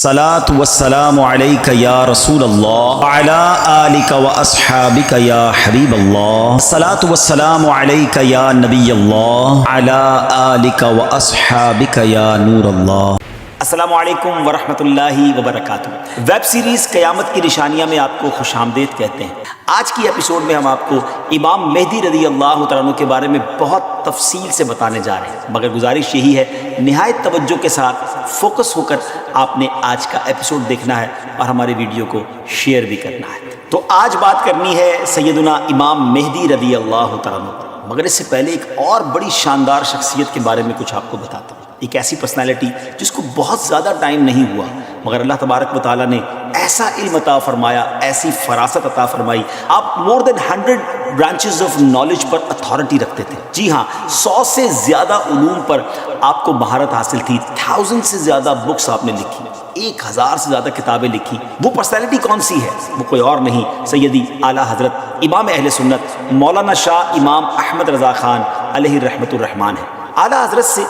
الصلاۃ والسلام علیک یا رسول اللہ وعلی آلک واصحابک یا حبیب اللہ، الصلاۃ والسلام علیک یا نبی اللہ وعلی آلک واصحابک یا نور اللہ۔ السلام علیکم ورحمۃ اللہ وبرکاتہ۔ ویب سیریز قیامت کی نشانیاں میں آپ کو خوش آمدید کہتے ہیں۔ آج کی ایپیسوڈ میں ہم آپ کو امام مہدی رضی اللہ تعالیٰ عنہ کے بارے میں بہت تفصیل سے بتانے جا رہے ہیں، مگر گزارش یہی ہے نہایت توجہ کے ساتھ فوکس ہو کر آپ نے آج کا ایپیسوڈ دیکھنا ہے اور ہمارے ویڈیو کو شیئر بھی کرنا ہے۔ تو آج بات کرنی ہے سیدنا امام مہدی رضی اللہ تعالیٰ عنہ، مگر اس سے پہلے ایک اور بڑی شاندار شخصیت کے بارے میں کچھ آپ کو بتاتا ہوں۔ ایک ایسی پرسنالٹی جس کو بہت زیادہ ٹائم نہیں ہوا، مگر اللہ تبارک و تعالیٰ نے ایسا علم عطا فرمایا، ایسی فراست عطا فرمائی، آپ مور دین 100 branches of knowledge per authority رکھتے تھے۔ جی ہاں، 100 سے زیادہ علوم پر آپ کو مہارت حاصل تھی، 1000 سے زیادہ بکس آپ نے لکھی، 1000 سے زیادہ کتابیں لکھی۔ وہ پرسنالٹی کون سی ہے؟ وہ کوئی اور نہیں، سیدی اعلیٰ حضرت امام اہل سنت مولانا شاہ امام احمد رضا خان علیہ رحمۃ الرحمان ہے۔ اعلیٰ حضرت سے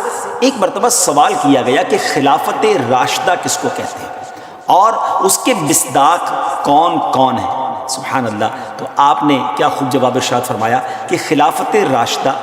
ایک مرتبہ سوال کیا گیا کہ خلافت راشدہ کس کو کہتے ہیں اور اس کے مصداق کون کون ہیں؟ سبحان اللہ۔ تو آپ نے کیا خوب جواب ارشاد فرمایا کہ خلافت راشدہ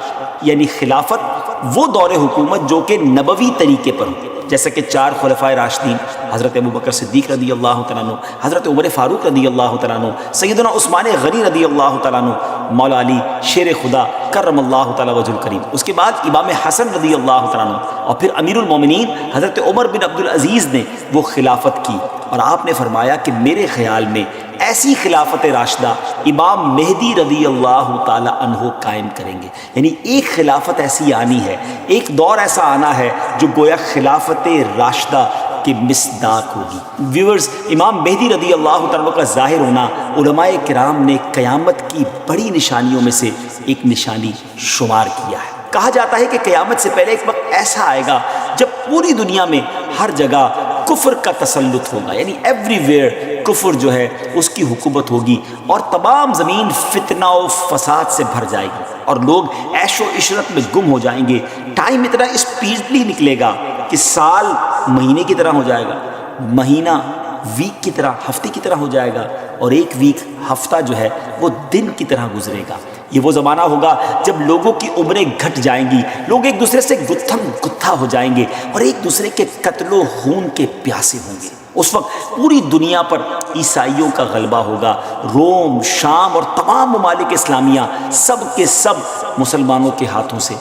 یعنی خلافت وہ دور حکومت جو کہ نبوی طریقے پر ہو، جیسا کہ 4 خلفائے راشدین حضرت ابوبکر صدیق رضی اللہ تعالیٰ عنہ، حضرت عمر فاروق رضی اللہ تعالیٰ عنہ، سیدنا عثمان غنی رضی اللہ تعالیٰ عنہ، مولا علی شیر خدا کرم اللہ تعالیٰ وجہ الکریم، اس کے بعد امام حسن رضی اللہ تعالیٰ عنہ، اور پھر امیر المومنین حضرت عمر بن عبدالعزیز نے وہ خلافت کی۔ اور آپ نے فرمایا کہ میرے خیال میں ایسی خلافت راشدہ امام مہدی رضی اللہ تعالیٰ عنہ قائم کریں گے، یعنی ایک خلافت ایسی آنی ہے، ایک دور ایسا آنا ہے جو گویا خلافت راشدہ کے مصداق ہوگی۔ ویورز، امام مہدی رضی اللہ تعالیٰ کا ظاہر ہونا علماء کرام نے قیامت کی بڑی نشانیوں میں سے ایک نشانی شمار کیا ہے۔ کہا جاتا ہے کہ قیامت سے پہلے ایک وقت ایسا آئے گا جب پوری دنیا میں ہر جگہ کفر کا تسلط ہوگا، یعنی ایوری ویئر کفر جو ہے اس کی حکومت ہوگی، اور تمام زمین فتنہ و فساد سے بھر جائے گی اور لوگ عیش و عشرت میں گم ہو جائیں گے۔ ٹائم اتنا اسپیڈلی نکلے گا کہ سال مہینے کی طرح ہو جائے گا، مہینہ ویک کی طرح، ہفتے کی طرح ہو جائے گا، اور ایک ویک ہفتہ جو ہے وہ دن کی طرح گزرے گا۔ یہ وہ زمانہ ہوگا جب لوگوں کی عمریں گھٹ جائیں گی، لوگ ایک دوسرے سے گتھم گتھا ہو جائیں گے اور ایک دوسرے کے قتل و خون کے پیاسے ہوں گے۔ اس وقت پوری دنیا پر عیسائیوں کا غلبہ ہوگا، روم، شام اور تمام ممالک اسلامیہ سب کے سب مسلمانوں کے ہاتھوں سے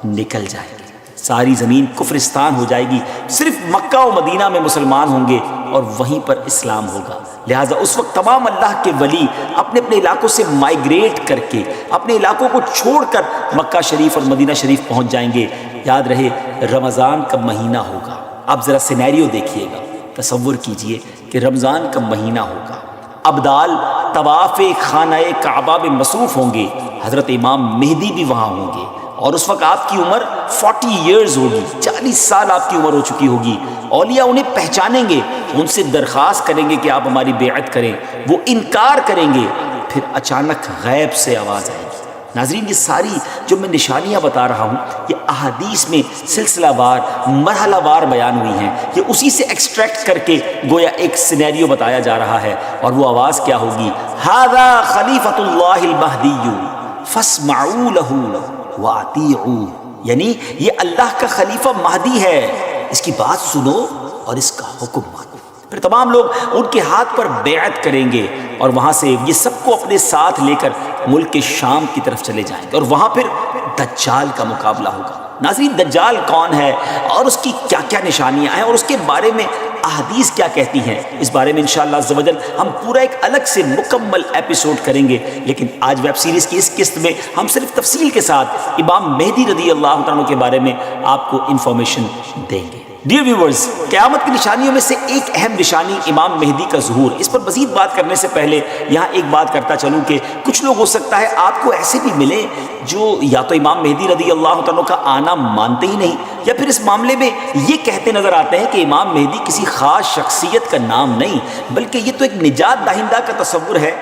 نکل جائیں گے، ساری زمین کفرستان ہو جائے گی، صرف مکہ و مدینہ میں مسلمان ہوں گے اور وہیں پر اسلام ہوگا۔ لہٰذا اس وقت تمام اللہ کے ولی اپنے اپنے علاقوں سے مائیگریٹ کر کے اپنے علاقوں کو چھوڑ کر مکہ شریف اور مدینہ شریف پہنچ جائیں گے۔ یاد رہے رمضان کا مہینہ ہوگا، آپ ذرا سینیریو دیکھیے گا، تصور کیجئے کہ رمضان کا مہینہ ہوگا، ابدال طواف خانہ کعبہ میں مصروف ہوں گے، حضرت امام مہدی بھی وہاں ہوں گے، اور اس وقت آپ کی عمر 40 ایئرز ہوگی، 40 سال آپ کی عمر ہو چکی ہوگی۔ اولیاء انہیں پہچانیں گے، ان سے درخواست کریں گے کہ آپ ہماری بیعت کریں، وہ انکار کریں گے، پھر اچانک غیب سے آواز آئے گی۔ ناظرین، یہ ساری جو میں نشانیاں بتا رہا ہوں یہ احادیث میں سلسلہ وار مرحلہ وار بیان ہوئی ہیں، یہ اسی سے ایکسٹریکٹ کر کے گویا ایک سینیریو بتایا جا رہا ہے، اور وہ آواز کیا ہوگی؟ ھذا خلیفۃ اللہ المہدی فاسمعوا لہ وَأَطِيعُوا، یعنی یہ اللہ کا خلیفہ مہدی ہے، اس کی بات سنو اور اس کا حکم مانو۔ پھر تمام لوگ ان کے ہاتھ پر بیعت کریں گے اور وہاں سے یہ سب کو اپنے ساتھ لے کر ملک شام کی طرف چلے جائیں گے، اور وہاں پھر دجال کا مقابلہ ہوگا۔ ناظرین، دجال کون ہے اور اس کی کیا کیا نشانیاں ہیں اور اس کے بارے میں احادیث کیا کہتی ہیں، اس بارے میں انشاءاللہ عز و جل ہم پورا ایک الگ سے مکمل ایپیسوڈ کریں گے، لیکن آج ویب سیریز کی اس قسط میں ہم صرف تفصیل کے ساتھ امام مہدی رضی اللہ تعالیٰ کے بارے میں آپ کو انفارمیشن دیں گے۔ ڈیئر ویورز، قیامت کی نشانیوں میں سے ایک اہم نشانی امام مہدی کا ظہور۔ اس پر مزید بات کرنے سے پہلے یہاں ایک بات کرتا چلوں کہ کچھ لوگ ہو سکتا ہے آپ کو ایسے بھی ملے جو یا تو امام مہدی رضی اللہ تعالیٰ کا آنا مانتے ہی نہیں، یا پھر اس معاملے میں یہ کہتے نظر آتے ہیں کہ امام مہدی کسی خاص شخصیت کا نام نہیں، بلکہ یہ تو ایک نجات دہندہ کا تصور ہے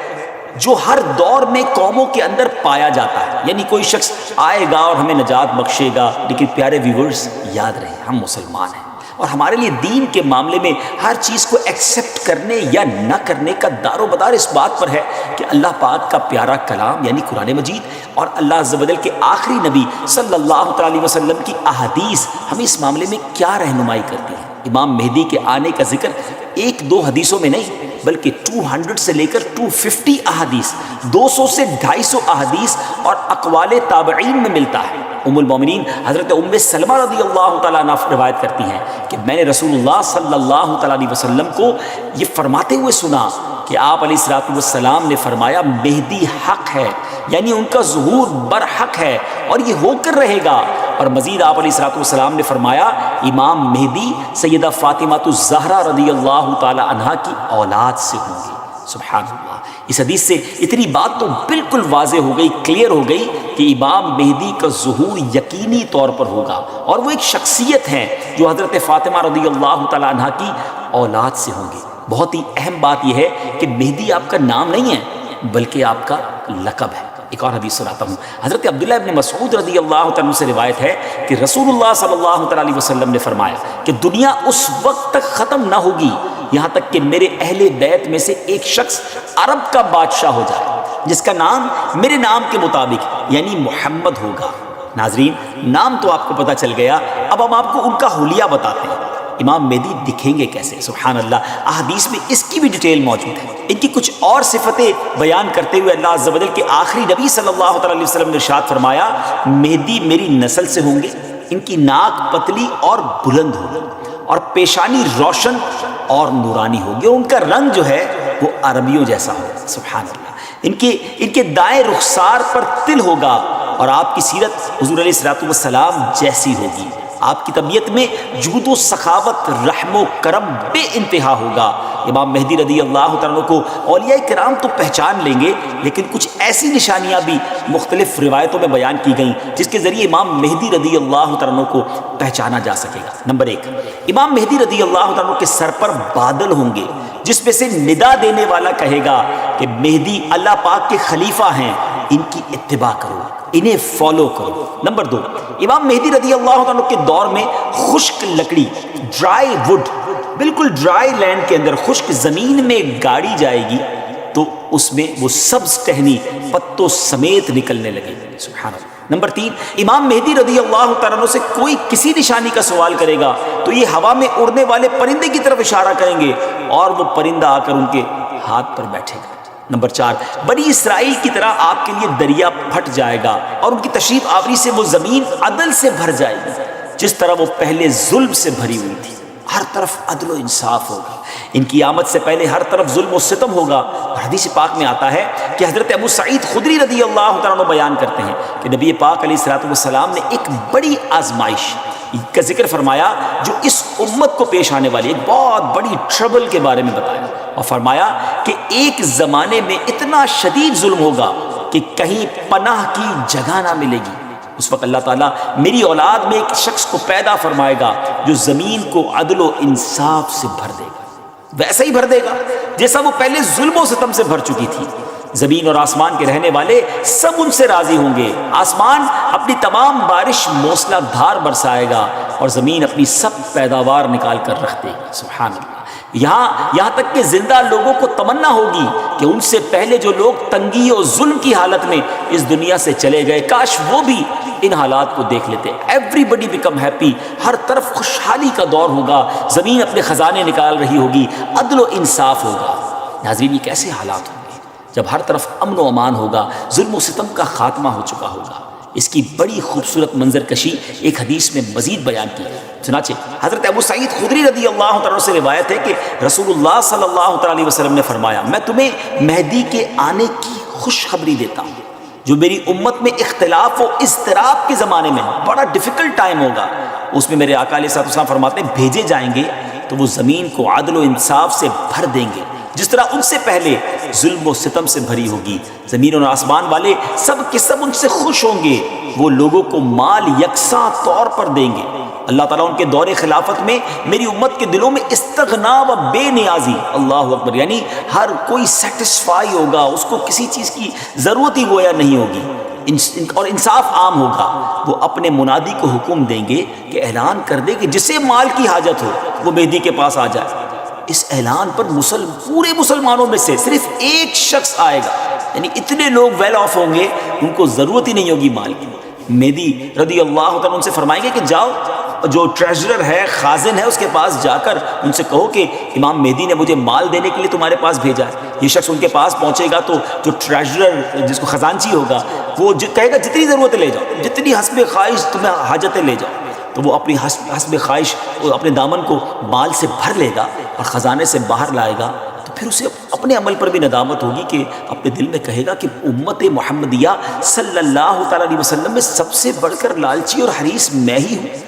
جو ہر دور میں قوموں کے اندر پایا جاتا ہے، یعنی کوئی شخص آئے گا اور ہمیں نجات بخشے گا۔ لیکن پیارے ویورز، یاد رہے ہم مسلمان ہیں، اور ہمارے لیے دین کے معاملے میں ہر چیز کو ایکسیپٹ کرنے یا نہ کرنے کا دار و مدار اس بات پر ہے کہ اللہ پاک کا پیارا کلام یعنی قرآن مجید اور اللہ عز و جل کے آخری نبی صلی اللہ تعالی وسلم کی احادیث ہمیں اس معاملے میں کیا رہنمائی کرتی ہے۔ امام مہدی کے آنے کا ذکر ایک دو حدیثوں میں نہیں بلکہ 200 سے لے کر 250 احادیث، 200 سے 250 احادیث اور اقوال تابعین میں ملتا ہے۔ ام المومنین حضرت ام سلمہ رضی اللہ تعالیٰ عنہ روایت کرتی ہیں کہ میں نے رسول اللہ صلی اللہ تعالیٰ علیہ وسلم کو یہ فرماتے ہوئے سنا کہ آپ علیہ الصلوۃ والسلام نے فرمایا مہدی حق ہے، یعنی ان کا ظہور برحق ہے اور یہ ہو کر رہے گا۔ اور مزید آپ علیہ الصلوۃ والسلام نے فرمایا امام مہدی سیدہ فاطمہ الزہرا رضی اللہ تعالی عنہا کی اولاد سے ہوں گے۔ سبحان اللہ، اس حدیث سے اتنی بات تو بالکل واضح ہو گئی، کلیئر ہو گئی کہ امام مہدی کا ظہور یقینی طور پر ہوگا اور وہ ایک شخصیت ہے جو حضرت فاطمہ رضی اللہ تعالی عنہا کی اولاد سے ہوں گے۔ بہت ہی اہم بات یہ ہے کہ مہدی آپ کا نام نہیں ہے بلکہ آپ کا لقب ہے۔ ایک اور حدیث سناتا ہوں، حضرت عبداللہ ابن مسعود رضی اللہ تعالیٰ سے روایت ہے کہ رسول اللہ صلی اللہ تعالیٰ علیہ وسلم نے فرمایا کہ دنیا اس وقت تک ختم نہ ہوگی یہاں تک کہ میرے اہل بیت میں سے ایک شخص عرب کا بادشاہ ہو جائے جس کا نام میرے نام کے مطابق یعنی محمد ہوگا۔ ناظرین، نام تو آپ کو پتہ چل گیا، اب ہم آپ کو ان کا حلیہ بتاتے ہیں۔ امام مہدی دکھیں گے کیسے؟ سبحان اللہ، احادیث میں اس کی بھی ڈیٹیل موجود ہے۔ ان کی کچھ اور صفتیں بیان کرتے ہوئے اللہ عز و جل کے آخری نبی صلی اللہ تعالی وسلم نے ارشاد فرمایا مہدی میری نسل سے ہوں گے، ان کی ناک پتلی اور بلند ہوگی اور پیشانی روشن اور نورانی ہوگی، اور ان کا رنگ جو ہے وہ عربیوں جیسا ہوگا۔ سبحان اللہ، ان کے دائیں رخسار پر تل ہوگا اور آپ کی سیرت حضور علیہ الصلوۃ والسلام جیسی ہوگی۔ آپ کی طبیعت میں جود و سخاوت، رحم و کرم بے انتہا ہوگا۔ امام مہدی رضی اللہ تعالیٰ کو اولیاء کرام تو پہچان لیں گے، لیکن کچھ ایسی نشانیاں بھی مختلف روایتوں میں بیان کی گئیں جس کے ذریعے امام مہدی رضی اللہ تعالیٰ کو پہچانا جا سکے گا۔ نمبر 1، امام مہدی رضی اللہ تعالیٰ کے سر پر بادل ہوں گے جس میں سے ندا دینے والا کہے گا کہ مہدی اللہ پاک کے خلیفہ ہیں، ان کی اتباع کرو، انہیں فالو کرو۔ نمبر 2، امام مہدی رضی اللہ عنہ کے دور میں خشک لکڑی، ڈرائی وڈ، بالکل ڈرائی لینڈ کے اندر خشک زمین میں گاڑی جائے گی تو اس میں وہ سبز ٹہنی پتوں سمیت نکلنے لگے گی۔ سبحان اللہ۔ نمبر 3، امام مہدی رضی اللہ تعالیٰ عنہ سے کوئی کسی نشانی کا سوال کرے گا تو یہ ہوا میں اڑنے والے پرندے کی طرف اشارہ کریں گے اور وہ پرندہ آ کر ان کے ہاتھ پر بیٹھے گا۔ نمبر 4، بنی اسرائیل کی طرح آپ کے لیے دریا پھٹ جائے گا اور ان کی تشریف آوری سے وہ زمین عدل سے بھر جائے گی جس طرح وہ پہلے ظلم سے بھری ہوئی تھی۔ ہر طرف عدل و انصاف ہوگا۔ ان کی آمد سے پہلے ہر طرف ظلم و ستم ہوگا۔ اور حدیث پاک میں آتا ہے کہ حضرت ابو سعید خدری رضی اللہ تعالیٰ عنہ بیان کرتے ہیں کہ نبی پاک علیہ الصلوۃ والسلام نے ایک بڑی آزمائش کا ذکر فرمایا جو اس امت کو پیش آنے والی ایک بہت بڑی ٹربل کے بارے میں بتایا، اور فرمایا کہ ایک زمانے میں اتنا شدید ظلم ہوگا کہ کہیں پناہ کی جگہ نہ ملے گی۔ اس وقت اللہ تعالیٰ میری اولاد میں ایک شخص کو پیدا فرمائے گا جو زمین کو عدل و انصاف سے بھر دے گا، ویسا ہی بھر دے گا جیسا وہ پہلے ظلم و ستم سے بھر چکی تھی۔ زمین اور آسمان کے رہنے والے سب ان سے راضی ہوں گے۔ آسمان اپنی تمام بارش موسلا دھار برسائے گا اور زمین اپنی سب پیداوار نکال کر رکھ دے گی۔ سبحان اللہ۔ یہاں تک کہ زندہ لوگوں کو تمنا ہوگی کہ ان سے پہلے جو لوگ تنگی اور ظلم کی حالت میں اس دنیا سے چلے گئے کاش وہ بھی ان حالات کو دیکھ لیتے۔ ایوری بڈی بیکم ہیپی، ہر طرف خوشحالی کا دور ہوگا، زمین اپنے خزانے نکال رہی ہوگی، عدل و انصاف ہوگا۔ ناظرین، یہ کیسے حالات ہوں گے جب ہر طرف امن و امان ہوگا، ظلم و ستم کا خاتمہ ہو چکا ہوگا۔ اس کی بڑی خوبصورت منظر کشی ایک حدیث میں مزید بیان کی ہے۔ چنانچہ حضرت ابو سعید خدری رضی اللہ تعالیٰ سے روایت ہے کہ رسول اللہ صلی اللہ تعالیٰ علیہ وسلم نے فرمایا میں تمہیں مہدی کے آنے کی خوشخبری دیتا ہوں جو میری امت میں اختلاف و اضطراب کے زمانے میں بڑا ڈیفیکلٹ ٹائم ہوگا، اس میں میرے آقا علیہ السلام فرماتے ہیں بھیجے جائیں گے تو وہ زمین کو عدل و انصاف سے بھر دیں گے جس طرح ان سے پہلے ظلم و ستم سے بھری ہوگی۔ زمین اور آسمان والے سب کے سب ان سے خوش ہوں گے، وہ لوگوں کو مال یکساں طور پر دیں گے۔ اللہ تعالیٰ ان کے دور خلافت میں میری امت کے دلوں میں استغنا و بے نیازی، اللہ اکبر، یعنی ہر کوئی سیٹسفائی ہوگا، اس کو کسی چیز کی ضرورت ہی گویا نہیں ہوگی۔ اور انصاف عام ہوگا، وہ اپنے منادی کو حکم دیں گے کہ اعلان کر دے کہ جسے مال کی حاجت ہو وہ مہدی کے پاس آ جائے۔ اس اعلان پر پورے مسلمانوں میں سے صرف ایک شخص آئے گا، یعنی اتنے لوگ ویل آف ہوں گے ان کو ضرورت ہی نہیں ہوگی مال کی۔ مہدی رضی اللہ تعالیٰ ان سے فرمائیں گے کہ جاؤ، جو ٹریجرر ہے، خازن ہے، اس کے پاس جا کر ان سے کہو کہ امام مہدی نے مجھے مال دینے کے لیے تمہارے پاس بھیجا ہے۔ یہ شخص ان کے پاس پہنچے گا تو جو ٹریجرر جس کو خزانچی ہوگا وہ کہے گا جتنی ضرورت لے جاؤ، جتنی حسب خواہش تمہیں حاجتیں لے جاؤ۔ تو وہ اپنی حسب خواہش اپنے دامن کو مال سے بھر لے گا اور خزانے سے باہر لائے گا۔ تو پھر اسے اپنے عمل پر بھی ندامت ہوگی کہ اپنے دل میں کہے گا کہ امت محمدیہ صلی اللہ تعالیٰ علیہ وسلم میں سب سے بڑھ کر لالچی اور حریص میں ہی ہوں،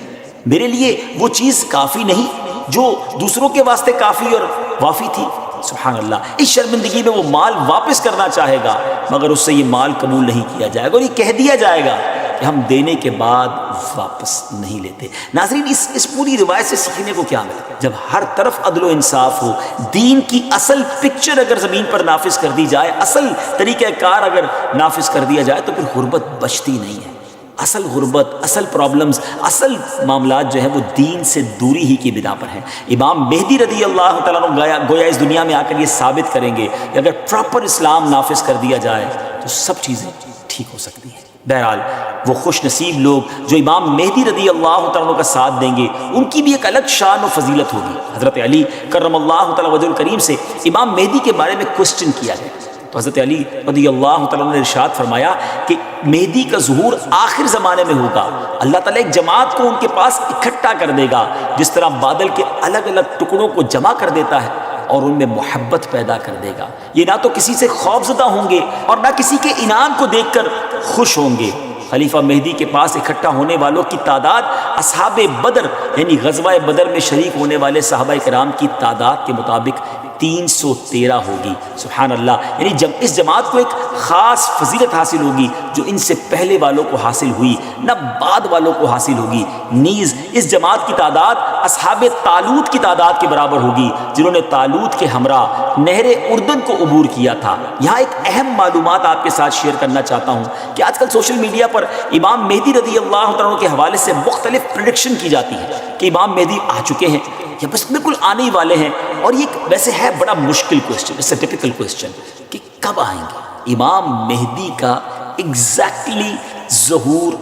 میرے لیے وہ چیز کافی نہیں جو دوسروں کے واسطے کافی اور وافی تھی۔ سبحان اللہ، اس شرمندگی میں وہ مال واپس کرنا چاہے گا مگر اس سے یہ مال قبول نہیں کیا جائے گا اور یہ کہہ دیا جائے گا کہ ہم دینے کے بعد واپس نہیں لیتے۔ ناظرین، اس پوری روایت سے سیکھنے کو کیا ملا؟ جب ہر طرف عدل و انصاف ہو، دین کی اصل پکچر اگر زمین پر نافذ کر دی جائے، اصل طریقہ کار اگر نافذ کر دیا جائے تو پھر غربت بچتی نہیں ہے۔ اصل غربت، اصل پرابلمز، اصل معاملات جو ہیں وہ دین سے دوری ہی کی بنا پر ہیں۔ امام مہدی رضی اللہ تعالیٰ عنہ گویا اس دنیا میں آ کر یہ ثابت کریں گے کہ اگر پراپر اسلام نافذ کر دیا جائے تو سب چیزیں ٹھیک ہو سکتی ہیں۔ بہرحال وہ خوش نصیب لوگ جو امام مہدی رضی اللہ تعالیٰ عنہ کا ساتھ دیں گے ان کی بھی ایک الگ شان و فضیلت ہوگی۔ حضرت علی کرم اللہ تعالیٰ وجہ الکریم سے امام مہدی کے بارے میں کوسچن کیا گیا تو حضرت علی رضی اللہ تعالیٰ عنہ نے ارشاد فرمایا کہ مہدی کا ظہور آخر زمانے میں ہوگا، اللہ تعالیٰ ایک جماعت کو ان کے پاس اکٹھا کر دے گا جس طرح بادل کے الگ الگ ٹکڑوں کو جمع کر دیتا ہے اور ان میں محبت پیدا کر دے گا۔ یہ نہ تو کسی سے خوفزدہ ہوں گے اور نہ کسی کے انعام کو دیکھ کر خوش ہوں گے۔ خلیفہ مہدی کے پاس اکٹھا ہونے والوں کی تعداد اصحاب بدر یعنی غزوہ بدر میں شریک ہونے والے صحابہ کرام کی تعداد کے مطابق 313 ہوگی۔ سبحان اللہ، یعنی جب اس جماعت کو ایک خاص فضیلت حاصل ہوگی جو ان سے پہلے والوں کو حاصل ہوئی نہ بعد والوں کو حاصل ہوگی۔ نیز اس جماعت کی تعداد اصحاب طالوت کی تعداد کے برابر ہوگی جنہوں نے طالوت کے ہمراہ نہر اردن کو عبور کیا تھا۔ یہاں ایک اہم معلومات آپ کے ساتھ شیئر کرنا چاہتا ہوں کہ آج کل سوشل میڈیا پر امام مہدی رضی اللہ تعالیٰ کے حوالے سے مختلف پریڈکشن کی جاتی ہے کہ امام مہدی آ چکے ہیں یا بس بالکل آنے ہی والے ہیں، اور یہ ویسے ہے بڑا مشکل question, it's a difficult question کہ کب آئیں گے، امام مہدی کا ایگزیکٹلی ظہور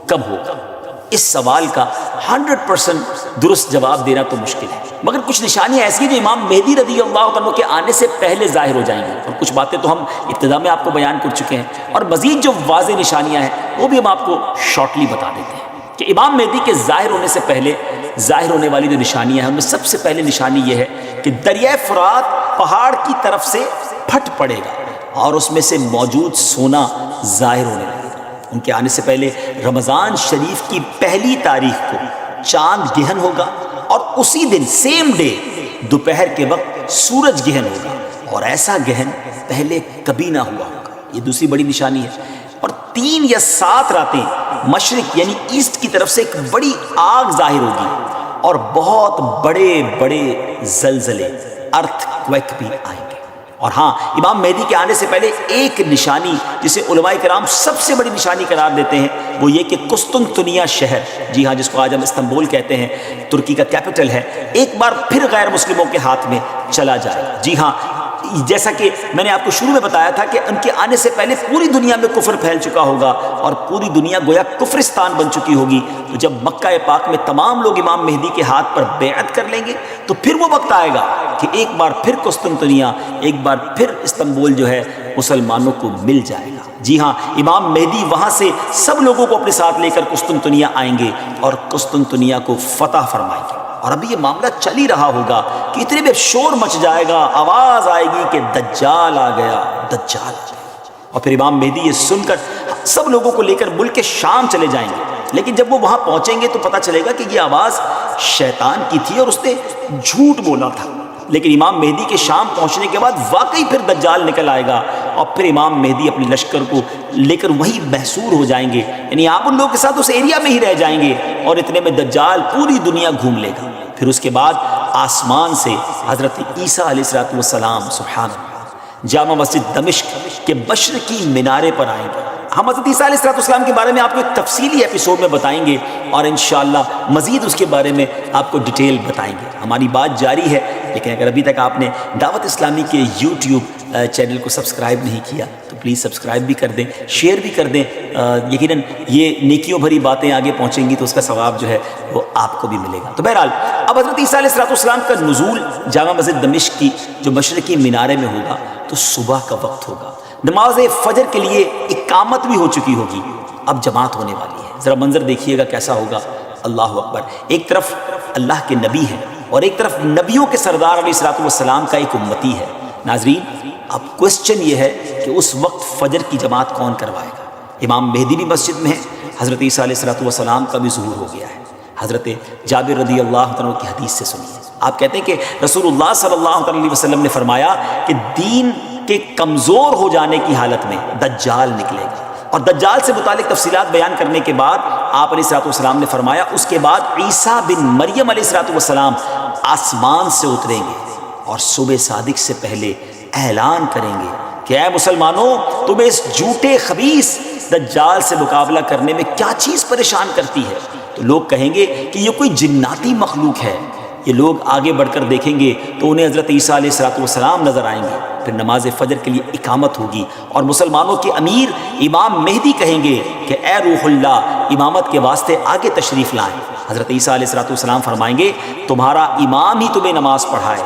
کب ہوگا۔ اس سوال کا 100% درست جواب دینا تو مشکل ہے، مگر کچھ نشانیاں ایسی ہیں جو امام مہدی رضی اللہ عنہ کے آنے سے پہلے ظاہر ہو جائیں گی، اور کچھ باتیں تو ہم ابتدا میں آپ کو بیان کر چکے ہیں، اور مزید جو واضح نشانیاں ہیں وہ بھی ہم آپ کو شارٹلی بتا دیتے ہیں کہ امام مہدی کے ظاہر ہونے سے پہلے ظاہر ہونے والی جو نشانیاں ہیں ان میں سب سے پہلے نشانی یہ ہے کہ دریائے فرات پہاڑ کی طرف سے پھٹ پڑے گا اور اس میں سے موجود سونا ظاہر ہونے لگے گا۔ ان کے آنے سے پہلے رمضان شریف کی پہلی تاریخ کو چاند گہن ہوگا اور اسی دن سیم ڈے دوپہر کے وقت سورج گہن ہوگا، اور ایسا گہن پہلے کبھی نہ ہوا ہوگا۔ یہ دوسری بڑی نشانی ہے۔ اور 3 یا 7 راتیں مشرق یعنی ایسٹ کی طرف سے ایک بڑی آگ ظاہر ہوگی اور بہت بڑے بڑے زلزلے ارتھ کویک بھی آئیں گے۔ اور ہاں، امام مہدی کے آنے سے پہلے ایک نشانی جسے علماء کرام سب سے بڑی نشانی قرار دیتے ہیں وہ یہ کہ قسطنطنیہ شہر، جی ہاں، جس کو آج ہم استنبول کہتے ہیں، ترکی کا کیپٹل ہے، ایک بار پھر غیر مسلموں کے ہاتھ میں چلا جائے گا۔ جی ہاں، جیسا کہ میں نے آپ کو شروع میں بتایا تھا کہ ان کے آنے سے پہلے پوری دنیا میں کفر پھیل چکا ہوگا اور پوری دنیا گویا کفرستان بن چکی ہوگی۔ تو جب مکہ پاک میں تمام لوگ امام مہدی کے ہاتھ پر بیعت کر لیں گے تو پھر وہ وقت آئے گا کہ ایک بار پھر قسطنطنیہ، ایک بار پھر استنبول جو ہے مسلمانوں کو مل جائے گا۔ جی ہاں، امام مہدی وہاں سے سب لوگوں کو اپنے ساتھ لے کر قسطنطنیہ آئیں گے اور قسطنطنیہ کو فتح فرمائیں گے۔ اور ابھی یہ معاملہ چل ہی رہا ہوگا کہ اتنے میں شور مچ جائے گا، آواز آئے گی کہ دجال آ گیا، دجال آ گیا، اور پھر امام مہدی یہ سن کر سب لوگوں کو لے کر ملک شام چلے جائیں گے۔ لیکن جب وہ وہاں پہنچیں گے تو پتہ چلے گا کہ یہ آواز شیطان کی تھی اور اس نے جھوٹ بولا تھا۔ لیکن امام مہدی کے شام پہنچنے کے بعد واقعی پھر دجال نکل آئے گا اور پھر امام مہدی اپنے لشکر کو لے کر وہیں محصور ہو جائیں گے، یعنی آپ ان لوگوں کے ساتھ اس ایریا میں ہی رہ جائیں گے، اور اتنے میں دجال پوری دنیا گھوم لے گا۔ پھر اس کے بعد آسمان سے حضرت عیسیٰ علیہ السلام سبحان اللہ جامع مسجد دمشق کے مشرقی مینارے پر آئیں گے، ہم حضرت عیسیٰ علیہ السلام کے بارے میں آپ کو ایک تفصیلی ایپیسوڈ میں بتائیں گے اور انشاءاللہ مزید اس کے بارے میں آپ کو ڈیٹیل بتائیں گے. ہماری بات جاری ہے، لیکن اگر ابھی تک آپ نے دعوت اسلامی کے یوٹیوب چینل کو سبسکرائب نہیں کیا تو پلیز سبسکرائب بھی کر دیں، شیئر بھی کر دیں. یقیناً یہ نیکیوں بھری باتیں آگے پہنچیں گی تو اس کا ثواب جو ہے وہ آپ کو بھی ملے گا. تو بہرحال اب حضرت عیسیٰ علیہ السلام کا نزول جامع مسجد دمشق کی جو مشرقی مینارے میں ہوگا تو صبح کا وقت ہوگا. نماز فجر کے لیے اقامت بھی ہو چکی ہوگی، اب جماعت ہونے والی ہے. ذرا منظر دیکھیے گا کیسا ہوگا. اللہ اکبر. ایک طرف اللہ کے نبی ہیں اور ایک طرف نبیوں کے سردار علیہ السلام کا ایک امتی ہے. ناظرین اب کوسچن یہ ہے کہ اس وقت فجر کی جماعت کون کروائے گا؟ امام مہدی بھی مسجد میں ہے، حضرت عیسیٰ علیہ السلام کا بھی ظہور ہو گیا ہے. حضرت جابر رضی اللہ عنہ کی حدیث سے سنیے. آپ کہتے ہیں کہ رسول اللہ صلی اللہ علیہ وسلم نے فرمایا کہ دین کے کمزور ہو جانے کی حالت میں دجال نکلے گا. اور دجال سے متعلق تفصیلات بیان کرنے کے بعد آپ علیہ السلام نے فرمایا اس کے بعد عیسیٰ بن مریم علیہ السلام آسمان سے اتریں گے اور صبح صادق سے پہلے اعلان کریں گے کہ اے مسلمانوں، تمہیں اس جھوٹے خبیث دجال سے مقابلہ کرنے میں کیا چیز پریشان کرتی ہے؟ تو لوگ کہیں گے کہ یہ کوئی جناتی مخلوق ہے. یہ لوگ آگے بڑھ کر دیکھیں گے تو انہیں حضرت عیسیٰ علیہ السلام نظر آئیں گے. پھر نماز فجر کے لیے اقامت ہوگی اور مسلمانوں کے امیر امام مہدی کہیں گے کہ اے روح اللہ، امامت کے واسطے آگے تشریف لائیں. حضرت عیسیٰ علیہ السلام فرمائیں گے تمہارا امام ہی تمہیں نماز پڑھائے.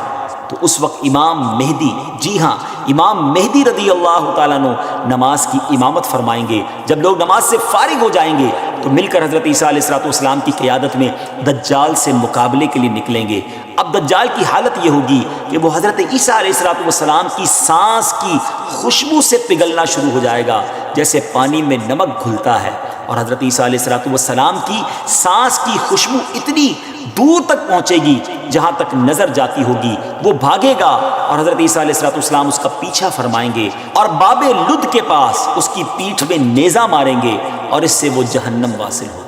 تو اس وقت امام مہدی، جی ہاں امام مہدی رضی اللہ تعالیٰ عنہ نماز کی امامت فرمائیں گے. جب لوگ نماز سے فارغ ہو جائیں گے تو مل کر حضرت عیسیٰ علیہ السلام کی قیادت میں دجال سے مقابلے کے لیے نکلیں گے. اب دجال کی حالت یہ ہوگی کہ وہ حضرت عیسیٰ علیہ السلام کی سانس کی خوشبو سے پگھلنا شروع ہو جائے گا جیسے پانی میں نمک گھلتا ہے. اور حضرت عیسیٰ علیہ السلام کی سانس کی خوشبو اتنی دور تک پہنچے گی جہاں تک نظر جاتی ہوگی. وہ بھاگے گا اور حضرت عیسیٰ علیہ السلام اس کا پیچھا فرمائیں گے اور باب لد کے پاس اس کی پیٹھ میں نیزہ ماریں گے اور اس سے وہ جہنم واصل ہوگا.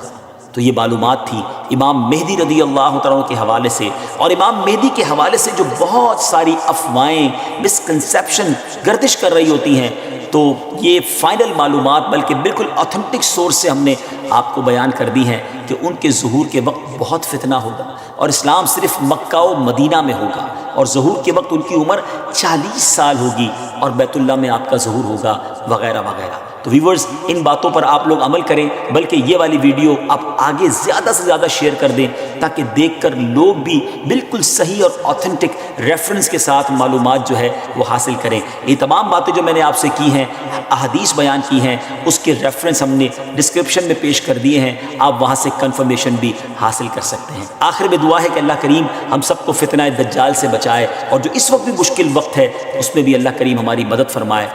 تو یہ معلومات تھی امام مہدی رضی اللہ عنہ کے حوالے سے. اور امام مہدی کے حوالے سے جو بہت ساری افواہیں مسکنسیپشن گردش کر رہی ہوتی ہیں، تو یہ فائنل معلومات بلکہ بالکل اوتھنٹک سورس سے ہم نے آپ کو بیان کر دی ہیں کہ ان کے ظہور کے وقت بہت فتنہ ہوگا اور اسلام صرف مکہ و مدینہ میں ہوگا اور ظہور کے وقت ان کی عمر 40 سال ہوگی اور بیت اللہ میں آپ کا ظہور ہوگا وغیرہ وغیرہ. تو ویورز ان باتوں پر آپ لوگ عمل کریں، بلکہ یہ والی ویڈیو آپ آگے زیادہ سے زیادہ شیئر کر دیں تاکہ دیکھ کر لوگ بھی بالکل صحیح اور اوتھنٹک ریفرنس کے ساتھ معلومات جو ہے وہ حاصل کریں. یہ تمام باتیں جو میں نے آپ سے کی ہیں، احادیث بیان کی ہیں، اس کے ریفرنس ہم نے ڈسکرپشن میں پیش کر دیے ہیں. آپ وہاں سے کنفرمیشن بھی حاصل کر سکتے ہیں. آخر میں دعا ہے کہ اللہ کریم ہم سب کو فتنہ دجال سے بچائے اور جو اس وقت بھی مشکل وقت ہے اس میں بھی اللہ کریم ہماری مدد فرمائے.